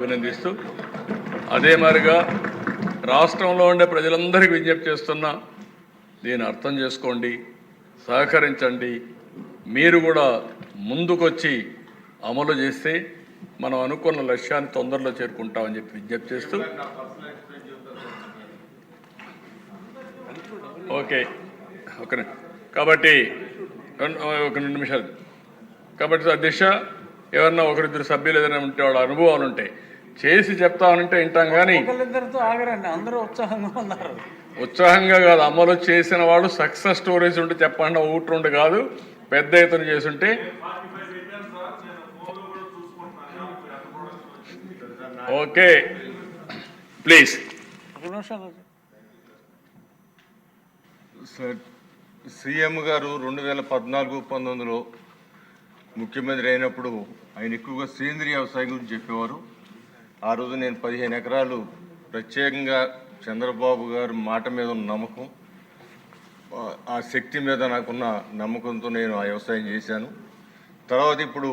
అభినందిస్తూ అదే మాదిరిగా రాష్ట్రంలో ఉండే ప్రజలందరికీ విజ్ఞప్తి చేస్తున్నా, దీన్ని అర్థం చేసుకోండి, సహకరించండి. మీరు కూడా ముందుకొచ్చి అమలు చేస్తే మనం అనుకున్న లక్ష్యాన్ని తొందరలో చేరుకుంటామని చెప్పి విజ్ఞప్తి చేస్తూ ఓకే కాబట్టి ఒక 2 నిమిషాలు. కాబట్టి అధ్యక్ష, ఎవరన్నా ఒకరిద్దరు సభ్యులు ఏదైనా ఉంటే వాళ్ళ అనుభవాలు ఉంటాయి చేసి చెప్తామనంటే వింటాం, కానీ అందరూ ఉత్సాహంగా ఉన్నారు. ఉత్సాహంగా కాదు, అమలు చేసిన వాళ్ళు సక్సెస్ స్టోరీస్ ఉంటే చెప్పండి, ఒకటి రెండు కాదు, పెద్ద ఎత్తున చేసుంటే. Okay please. సార్, సీఎం గారు 2014-19లో ముఖ్యమంత్రి అయినప్పుడు ఆయన ఎక్కువగా సేంద్రీయ వ్యవసాయం గురించి చెప్పేవారు. ఆ రోజు నేను 15 ఎకరాలు ప్రత్యేకంగా చంద్రబాబు గారి మాట మీద ఉన్న నమ్మకం, ఆ శక్తి మీద నాకున్న నమ్మకంతో నేను ఆ వ్యవసాయం చేశాను. తర్వాత ఇప్పుడు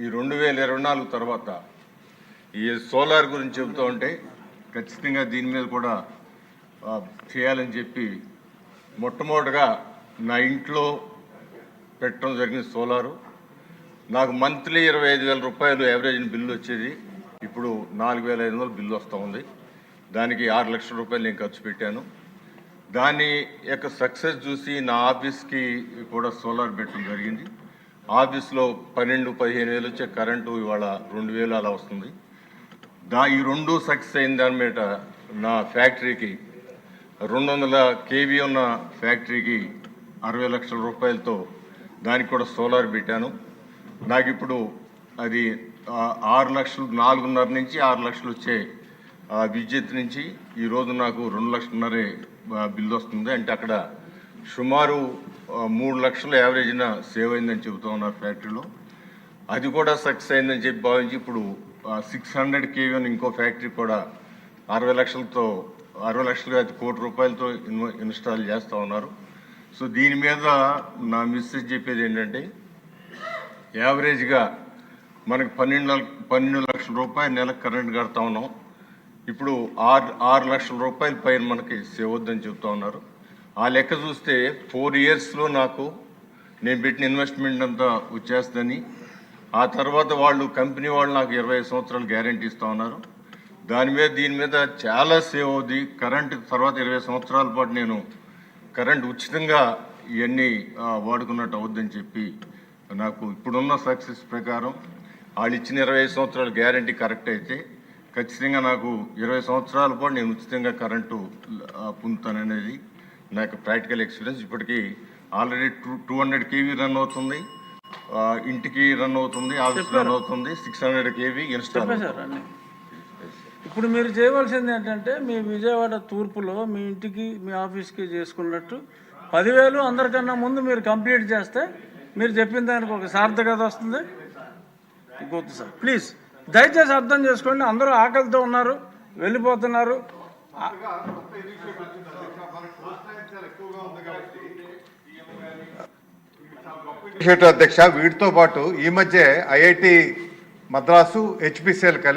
ఈ 2024 తర్వాత ఈ సోలార్ గురించి చెబుతూ ఉంటే ఖచ్చితంగా దీని మీద కూడా చేయాలని చెప్పి మొట్టమొదటిగా నా ఇంట్లో పెట్టడం జరిగింది సోలారు. నాకు మంత్లీ 25,000 రూపాయలు యావరేజ్ బిల్లు వచ్చేది. ఇప్పుడు 4,500 బిల్లు వస్తూ ఉంది. దానికి 6 లక్షల రూపాయలు నేను ఖర్చు పెట్టాను. దాని యొక్క సక్సెస్ చూసి నా ఆఫీస్కి కూడా సోలార్ పెట్టడం జరిగింది. ఆఫీస్లో 12-15 వేలు వచ్చే కరెంటు ఇవాళ 2,000 అలా వస్తుంది. ఈ రెండు సక్సెస్ అయిన దాని మీద నా ఫ్యాక్టరీకి 200 kV ఉన్న ఫ్యాక్టరీకి 60 లక్షల రూపాయలతో దానికి కూడా సోలార్ పెట్టాను. నాకు ఇప్పుడు అది 6 లక్షలు, 4.5 నుంచి 6 లక్షలు వచ్చే విద్యుత్ నుంచి ఈరోజు నాకు 2,500,000 బిల్లు వస్తుంది. అంటే అక్కడ సుమారు 3 లక్షల యావరేజ్న సేవ్ అయిందని చెబుతూ ఉన్నారు ఫ్యాక్టరీలో. అది కూడా సక్సెస్ అయిందని చెప్పి భావించి ఇప్పుడు 600 kV అని ఇంకో ఫ్యాక్టరీ కూడా 60 లక్షలతో 60 లక్షలు అది 1 కోటి రూపాయలతో ఇన్స్టాల్ చేస్తూ ఉన్నారు. సో దీని మీద నా మెసేజ్ చెప్పేది ఏంటంటే, యావరేజ్గా మనకు 12 లక్షల రూపాయలు నెలకు కరెంట్ కడతా ఉన్నాం. ఇప్పుడు 6 లక్షల రూపాయల పైన మనకి సేవ్ అవుద్దని చెప్తా ఉన్నారు. ఆ లెక్క చూస్తే 4 ఇయర్స్లో నాకు నేను పెట్టిన ఇన్వెస్ట్మెంట్ అంతా వచ్చేస్తుందని, ఆ తర్వాత వాళ్ళు కంపెనీ వాళ్ళు నాకు 25 సంవత్సరాలు గ్యారంటీ ఇస్తూ ఉన్నారు. దీని మీద చాలా సేవ్ అవుద్ది. కరెంట్ తర్వాత 20 సంవత్సరాల పాటు నేను కరెంట్ ఉచితంగా ఇవన్నీ వాడుకున్నట్టు అవుద్దని చెప్పి నాకు ఇప్పుడున్న సక్సెస్ ప్రకారం వాళ్ళు ఇచ్చిన 25 సంవత్సరాల గ్యారంటీ కరెక్ట్ అయితే ఖచ్చితంగా నాకు 20 సంవత్సరాల పాటు నేను ఉచితంగా కరెంటు పొందుతాననేది నా యొక్క ప్రాక్టికల్ ఎక్స్పీరియన్స్. ఇప్పటికీ ఆల్రెడీ 200 kV రన్ అవుతుంది, ఇంటికి రన్ అవుతుంది, ఆఫీస్ రన్ అవుతుంది, 600 kV ఇన్స్టాల్. ఇప్పుడు మీరు చేయవలసింది ఏంటంటే, మీ విజయవాడ తూర్పులో మీ ఇంటికి మీ ఆఫీస్కి చేసుకున్నట్టు 10,000 అందరికన్నా ముందు మీరు కంప్లీట్ చేస్తే మీరు చెప్పిన దానికి ఒక సార్థకత వస్తుంది. ఇంకొద్దు సార్, ప్లీజ్ దయచేసి అర్థం చేసుకోండి. అందరూ ఆకలితో ఉన్నారు, వెళ్ళిపోతున్నారు. అధ్యక్ష, వీటితో పాటు ఈ మధ్య IIT మద్రాసు, HPCL కలిపి